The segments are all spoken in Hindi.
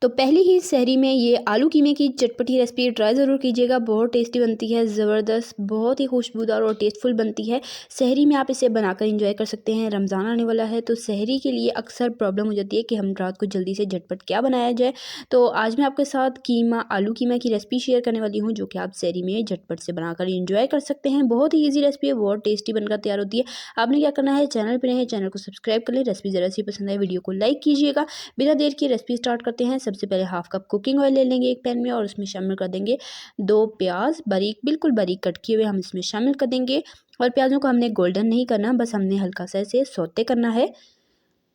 तो पहली ही सहरी में ये आलू कीमे की चटपटी रेसिपी ट्राई ज़रूर कीजिएगा। बहुत टेस्टी बनती है, ज़बरदस्त, बहुत ही खुशबूदार और टेस्टफुल बनती है। सहरी में आप इसे बनाकर एंजॉय कर सकते हैं। रमज़ान आने वाला है तो सहरी के लिए अक्सर प्रॉब्लम हो जाती है कि हम रात को जल्दी से झटपट क्या बनाया जाए। तो आज मैं आपके साथ आलू कीमा की रेसिपी शेयर करने वाली हूँ, जो कि आप सहरी में झटपट से बनाकर एंजॉय कर सकते हैं। बहुत ही ईजी रेसिपी है, बहुत टेस्टी बनकर तैयार होती है। आपने क्या करना है, चैनल पर नए चैनल को सब्सक्राइब कर लें। रेसिपी ज़रा सी पसंद आए वीडियो को लाइक कीजिएगा। बिना देर की रेसिपी स्टार्ट करते हैं। सबसे पहले हाफ कप कुकिंग ऑयल ले लेंगे एक पैन में और उसमें शामिल कर देंगे 2 प्याज बिल्कुल बारीक कट किए हुए हम इसमें शामिल कर देंगे। और प्याज़ों को हमने गोल्डन नहीं करना, बस हमने हल्का सा इसे सौते करना है।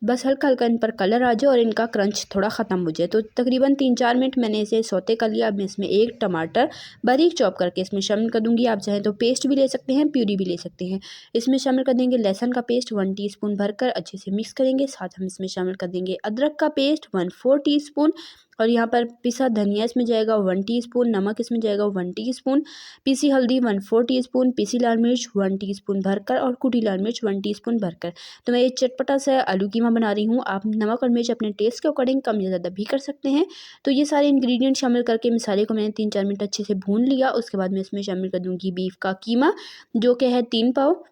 बस हल्का हल्का इन पर कलर आ जाए और इनका क्रंच थोड़ा ख़त्म हो जाए। तो तकरीबन 3-4 मिनट मैंने इसे सौते कर लिया। अब मैं इसमें एक टमाटर बारीक चॉप करके इसमें शामिल कर दूंगी। आप चाहें तो पेस्ट भी ले सकते हैं, प्यूरी भी ले सकते हैं। इसमें शामिल कर देंगे लहसुन का पेस्ट 1 टीस्पून भरकर अच्छे से मिक्स करेंगे। साथ हम इसमें शामिल कर देंगे अदरक का पेस्ट 1/4 टीस्पून। और यहाँ पर पिसा धनिया इसमें जाएगा 1 टीस्पून, नमक इसमें जाएगा 1 टीस्पून, पीसी हल्दी 1/4 टीस्पून, पीसी लाल मिर्च 1 टीस्पून भरकर और कुटी लाल मिर्च 1 टीस्पून भरकर। तो मैं ये चटपटा सा आलू कीमा बना रही हूँ। आप नमक और मिर्च अपने टेस्ट के अकॉर्डिंग कम या ज़्यादा भी कर सकते हैं। तो ये सारे इंग्रेडिएंट शामिल करके मसाले को मैंने 3-4 मिनट अच्छे से भून लिया। उसके बाद मैं इसमें शामिल कर दूँगी बीफ का कीमा, जो कि है 3 पाव।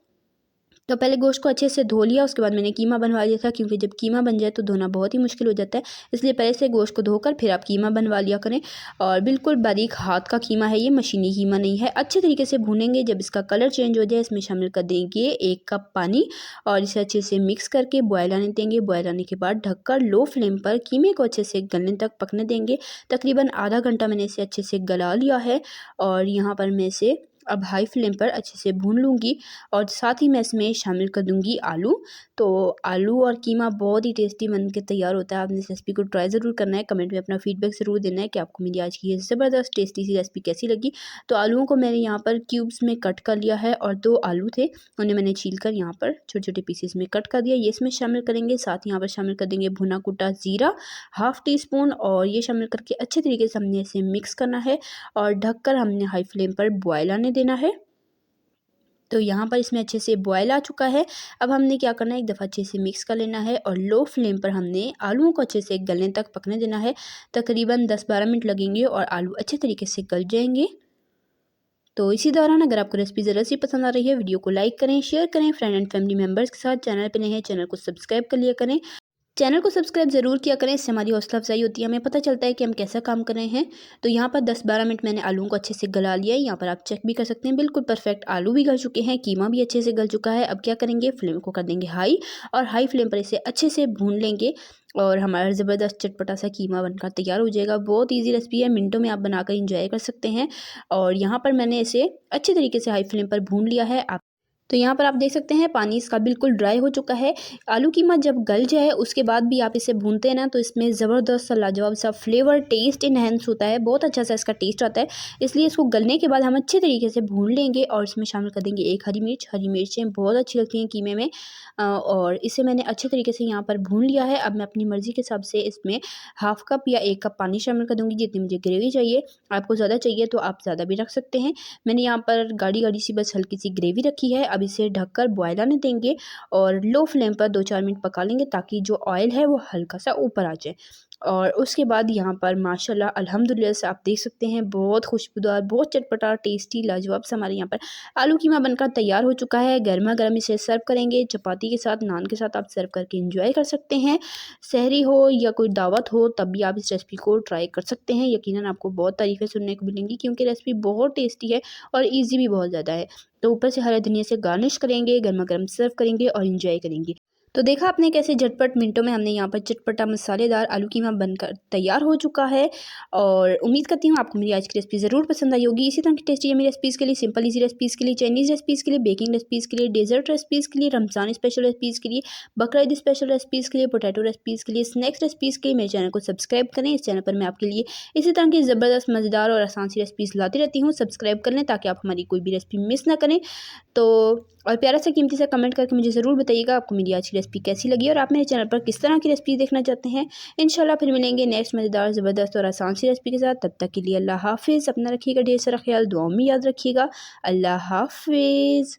तो पहले गोश्त को अच्छे से धो लिया, उसके बाद मैंने कीमा बनवा लिया था, क्योंकि जब कीमा बन जाए तो धोना बहुत ही मुश्किल हो जाता है। इसलिए पहले से गोश्त को धोकर फिर आप कीमा बनवा लिया करें। और बिल्कुल बारीक हाथ का कीमा है, ये मशीनी कीमा नहीं है। अच्छे तरीके से भूनेंगे। जब इसका कलर चेंज हो जाए इसमें शामिल कर देंगे 1 कप पानी और इसे अच्छे से मिक्स करके बॉयल आने देंगे। बॉयल आने के बाद ढककर लो फ्लेम पर कीमे को अच्छे से गलने तक पकने देंगे। तकरीबन आधा घंटा मैंने इसे अच्छे से गला लिया है और यहाँ पर मैं इसे अब हाई फ्लेम पर अच्छे से भून लूँगी। और साथ ही मैं इसमें शामिल कर दूँगी आलू। तो आलू और कीमा बहुत ही टेस्टी बन के तैयार होता है। आपने इस रेसिपी को ट्राई ज़रूर करना है। कमेंट में अपना फीडबैक ज़रूर देना है कि आपको मेरी आज की ये ज़बरदस्त टेस्टी सी रेसिपी कैसी लगी। तो आलूओं को मैंने यहाँ पर क्यूब्स में कट कर लिया है और 2 आलू थे, उन्हें मैंने छील कर यहाँ पर छोटे छोटे पीसेस में कट कर दिया। ये इसमें शामिल करेंगे। साथ यहाँ पर शामिल कर देंगे भुना कुटा ज़ीरा 1/2 टीस्पून और ये शामिल करके अच्छे तरीके से हमने इसे मिक्स करना है और ढककर हमने हाई फ्लेम पर बॉयल आने देना है। तो यहाँ पर इसमें अच्छे से बॉयल आ चुका है। अब हमने क्या करना है, एक दफ़ा अच्छे से मिक्स कर लेना है और लो फ्लेम पर हमने आलूओं को अच्छे से गलने तक पकने देना है। तकरीबन 10-12 मिनट लगेंगे और आलू अच्छे तरीके से गल जाएंगे। तो इसी दौरान अगर आपको रेसिपी ज़रा सी पसंद आ रही है, वीडियो को लाइक करें, शेयर करें फ्रेंड एंड फैमिली मेम्बर्स के साथ। चैनल पर नए हैं, चैनल को सब्सक्राइब कर लिया करें। चैनल को सब्सक्राइब ज़रूर किया करें, इससे हमारी हौसला अफजाई होती है, हमें पता चलता है कि हम कैसा काम कर रहे हैं। तो यहाँ पर 10-12 मिनट मैंने आलूओं को अच्छे से गला लिया है। यहाँ पर आप चेक भी कर सकते हैं, बिल्कुल परफेक्ट आलू भी गल चुके हैं, कीमा भी अच्छे से गल चुका है। अब क्या करेंगे, फ्लेम को कर देंगे हाई और हाई फ्लेम पर इसे अच्छे से भून लेंगे और हमारा ज़बरदस्त चटपटा सा कीमा बनकर तैयार हो जाएगा। बहुत ईजी रेसिपी है, मिनटों में आप बनाकर इंजॉय कर सकते हैं। और यहाँ पर मैंने इसे अच्छे तरीके से हाई फ्लेम पर भून लिया है। तो यहाँ पर आप देख सकते हैं पानी इसका बिल्कुल ड्राई हो चुका है। आलू कीमा जब गल जाए उसके बाद भी आप इसे भूनते हैं ना, तो इसमें ज़बरदस्त सा लाजवाब सा फ्लेवर टेस्ट इन्हेंस होता है, बहुत अच्छा सा इसका टेस्ट आता है। इसलिए इसको गलने के बाद हम अच्छे तरीके से भून लेंगे और इसमें शामिल कर देंगे 1 हरी मिर्च। हरी मिर्चें बहुत अच्छी लगती हैं कीमे में। और इसे मैंने अच्छे तरीके से यहाँ पर भून लिया है। अब मैं अपनी मर्ज़ी के हिसाब से इसमें 1/2 कप या 1 कप पानी शामिल कर दूँगी, जितनी मुझे ग्रेवी चाहिए। आपको ज़्यादा चाहिए तो आप ज़्यादा भी रख सकते हैं। मैंने यहाँ पर गाढ़ी गाढ़ी सी बस हल्की सी ग्रेवी रखी है। अब इसे ढककर बॉयल आने देंगे और लो फ्लेम पर 2-4 मिनट पका लेंगे, ताकि जो ऑयल है वो हल्का सा ऊपर आ जाए। और उसके बाद यहाँ पर माशाल्लाह अल्हम्दुलिल्लाह से आप देख सकते हैं, बहुत खुशबूदार, बहुत चटपटा, टेस्टी, लाजवाब से हमारे यहाँ पर आलू कीमा बनकर तैयार हो चुका है। गर्मा गर्म इसे सर्व करेंगे, चपाती के साथ, नान के साथ आप सर्व करके एंजॉय कर सकते हैं। सहरी हो या कोई दावत हो, तब भी आप इस रेसिपी को ट्राई कर सकते हैं। यकीनन आपको बहुत तारीफ़ें सुनने को मिलेंगी, क्योंकि रेसिपी बहुत टेस्टी है और ईजी भी बहुत ज़्यादा है। तो ऊपर से हरे धनिया से गार्निश करेंगे, गर्मा गर्म सर्व करेंगे और एंजॉय करेंगे। तो देखा आपने कैसे झटपट मिनटों में हमने यहाँ पर चटपटा मसालेदार आलू कीमा बनकर तैयार हो चुका है। और उम्मीद करती हूँ आपको मेरी आज की रेसिपी ज़रूर पसंद आई होगी। इसी तरह की टेस्टी यम्मी रेसिपीज़ के लिए, सिंपल इजी रेसिपीज़ के लिए, चाइनीज़ रेसिपीज़ के लिए, बेकिंग रेसिपीज़ के लिए, डेजर्ट रेसिपीज़ के लिए, रमज़ान स्पेशल रेसिपीज़ के लिए, बकरा ईद स्पेशल रेसिपीज़ के लिए, पोटैटो रेसिपीज़ के लिए, स्नैक्स रेसिपीज़ के लिए मेरे चैनल को सब्सक्राइब करें। इस चैनल पर मैं आपके लिए इसी तरह की ज़बरदस्त, मज़ेदार और आसान सी रेसिपीज़ लाती रहती हूँ। सब्सक्राइब कर लें ताकि आप हमारी कोई भी रेसिपी मिस ना करें। तो और प्यारा सा कीमती सा कमेंट करके मुझे ज़रूर बताइएगा आपको मेरी आज की रेसिपी कैसी लगी और आप मेरे चैनल पर किस तरह की रेसिपी देखना चाहते हैं। इंशाल्लाह फिर मिलेंगे नेक्स्ट मज़ेदार, ज़बरदस्त और आसान सी रेसिपी के साथ। तब तक के लिए अल्लाह हाफ़िज़। अपना रखिएगा ढेर सारा ख्याल, दुआओं में याद रखिएगा। अल्लाह हाफ़िज़।